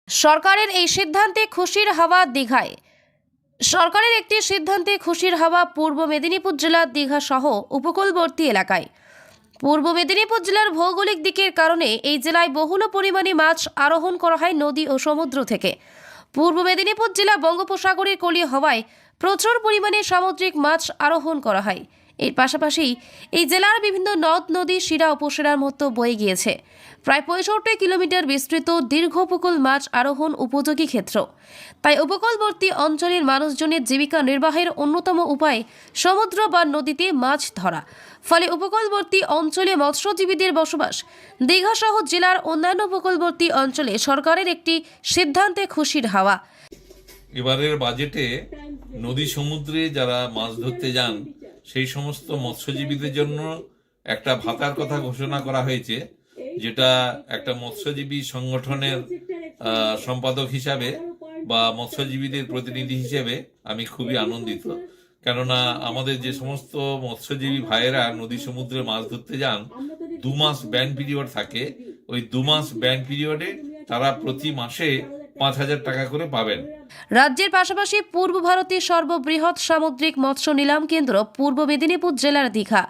সরকারের এই সিদ্ধান্তে খুশির হাওয়া দীঘায়। সরকারের একটি সিদ্ধান্তে খুশির হাওয়া পূর্ব মেদিনীপুর জেলার দীঘা সহ উপকূলবর্তী এলাকায়। পূর্ব মেদিনীপুর জেলার ভৌগোলিক দিকের কারণে এই জেলায় বহুল পরিমাণে মাছ আরোহণ করা হয় নদী ও সমুদ্র থেকে। পূর্ব মেদিনীপুর জেলা বঙ্গোপসাগরের কোলে হওয়ায় প্রচুর পরিমাণে সামুদ্রিক মাছ আরোহণ করা হয়। এর পাশাপাশি এই জেলার বিভিন্ন নদ নদী শিরা উপশিরার মতো বয়ে গিয়েছে। প্রায় 65 কিলোমিটার বিস্তৃত দীর্ঘ উপকূল মাছ আরোহণ উপযোগী ক্ষেত্র। তাই উপকূলবর্তী অঞ্চলের মানুষজনের জীবিকা নির্বাহের অন্যতম উপায় সমুদ্র বা নদীতে মাছ ধরা। ফলে উপকূলবর্তী অঞ্চলে মৎস্যজীবীদের বসবাস। দীঘা সহ জেলার অন্যান্য উপকূলবর্তী অঞ্চলে সরকারের একটি সিদ্ধান্তে খুশির হাওয়া। এবারের বাজেটে নদী সমুদ্রে যারা মাছ ধরতে যান সেই সমস্ত মৎস্যজীবীদের জন্য একটা ভাতার কথা ঘোষণা করা হয়েছে, যেটা একটা মৎস্যজীবী সংগঠনের সম্পাদক হিসাবে বা মৎস্যজীবীদের প্রতিনিধি হিসেবে আমি খুবই আনন্দিত। কেননা আমাদের যে সমস্ত মৎস্যজীবী ভাইয়েরা নদী সমুদ্রে মাছ ধরতে যান, 2 মাস ব্যান পিরিয়ড থাকে। ওই 2 মাস ব্যান পিরিয়ডে তারা প্রতি মাসে 5,000 টাকা করে পাবেন। রাজ্যের পাশাপাশি পূর্ব ভারতের সর্ববৃহৎ সামুদ্রিক মৎস্য নিলাম কেন্দ্র পূর্ব মেদিনীপুর জেলার দীঘা।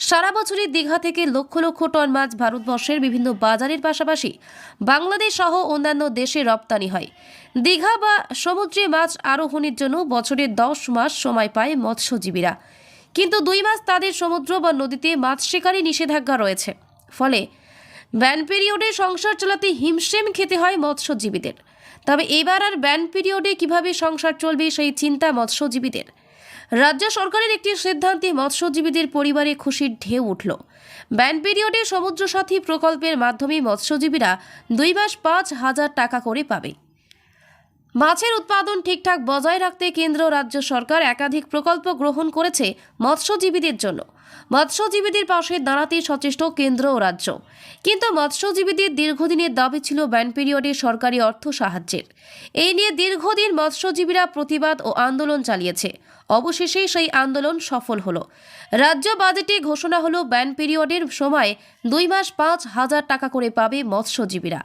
সারা বছরই দীঘা থেকে লক্ষ লক্ষ টন মাছ ভারতবর্ষের বিভিন্ন বাজারের পাশাপাশি বাংলাদেশ সহ অন্যান্য দেশে রপ্তানি হয়। দীঘা বা সমুদ্রে মাছ আরোহণের জন্য বছরে 10 মাস সময় পায় মৎস্যজীবীরা, কিন্তু 2 মাস তাদের সমুদ্র বা নদীতে মাছ শিকারে নিষেধাজ্ঞা রয়েছে। ফলে ব্যান পিরিয়ডে সংসার চালাতে হিমশিম খেতে হয় মৎস্যজীবীদের। তবে এবার আর ব্যান পিরিয়ডে কিভাবে সংসার চলবে সেই চিন্তা মৎস্যজীবীদের। রাজ্য সরকারের একটি সিদ্ধান্তে মৎস্যজীবীদের পরিবারে খুশির ঢেউ উঠল। ব্যান পিরিয়ডে সমুদ্র সাথী প্রকল্পের মাধ্যমে মৎস্যজীবীরা 2 মাস 5,000 টাকা করে পাবে। মাছের উৎপাদন ঠিকঠাক বজায় রাখতে কেন্দ্র ও রাজ্য সরকার একাধিক প্রকল্প গ্রহণ করেছে মৎস্যজীবীদের জন্য। মৎস্যজীবীদের পাশে দাঁড়াতে সচেষ্ট কেন্দ্র ও রাজ্য। কিন্তু মৎস্যজীবীদের দীর্ঘদিনের দাবি ছিল ব্যান পিরিয়ডে সরকারি অর্থ সাহায্যের। এই নিয়ে দীর্ঘদিন মৎস্যজীবীরা প্রতিবাদ ও আন্দোলন চালিয়েছে। অবশেষে সেই আন্দোলন সফল হলো। রাজ্য বাজেটে ঘোষণা হলো ব্যান পিরিয়ডের সময় 2 মাস 5,000 টাকা করে পাবে মৎস্যজীবীরা।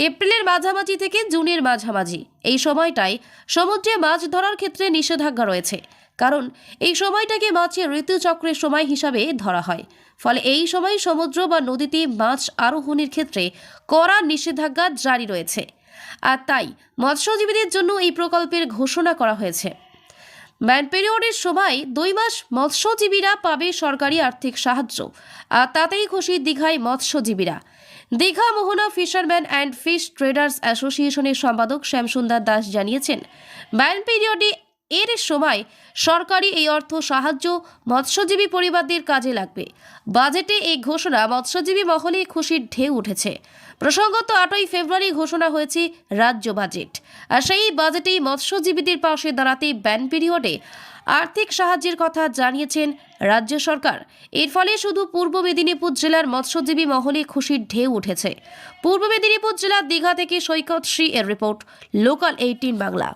এপ্রিলের মাঝামাঝি থেকে জুনের মাঝামাঝি এই সময়টায় সমুদ্রে মাছ ধরার ক্ষেত্রে নিষেধাজ্ঞা রয়েছে, কারণ এই সময়টাকে মাছের ঋতুচক্রের সময় হিসাবে ধরা হয়। ফলে এই সময় সমুদ্র বা নদীতে মাছ আরোহণের ক্ষেত্রে কড়া নিষেধাজ্ঞা জারি রয়েছে। আর তাই মৎস্যজীবীদের জন্য এই প্রকল্পের ঘোষণা করা হয়েছে। ব্যান পিরিয়ডের সময় 2 মাস মৎস্যজীবীরা পাবে সরকারি আর্থিক সাহায্য। আর তাতেই খুশি দীঘায় মৎস্যজীবীরা। দীঘা মোহনা ফিশারম্যান অ্যান্ড ফিশ ট্রেডার্স অ্যাসোসিয়েশনের সম্পাদক শ্যামসুন্দর দাস জানিয়েছেন, ব্যান পিরিয়ডে এর সময় সরকারি এই অর্থ সাহায্য মৎস্যজীবী পরিবারদের কাজে লাগবে। বাজেটে এই ঘোষণা মৎস্যজীবী মহলে খুশির ঢেউ উঠেছে। প্রসঙ্গত 8ই ফেব্রুয়ারি ঘোষণা হয়েছে রাজ্য বাজেট। আর সেই বাজেটেই মৎস্যজীবীদের পাশে দাঁড়াতে ব্যান পিরিয়ডে আর্থিক সাহায্যের কথা জানিয়েছেন রাজ্য সরকার। এর ফলে শুধু পূর্ব মেদিনীপুর জেলার মৎস্যজীবী মহলে খুশির ঢেউ উঠেছে। পূর্ব মেদিনীপুর জেলার দীঘা থেকে সৈকত শ্রী এর রিপোর্ট, লোকাল 18 বাংলা।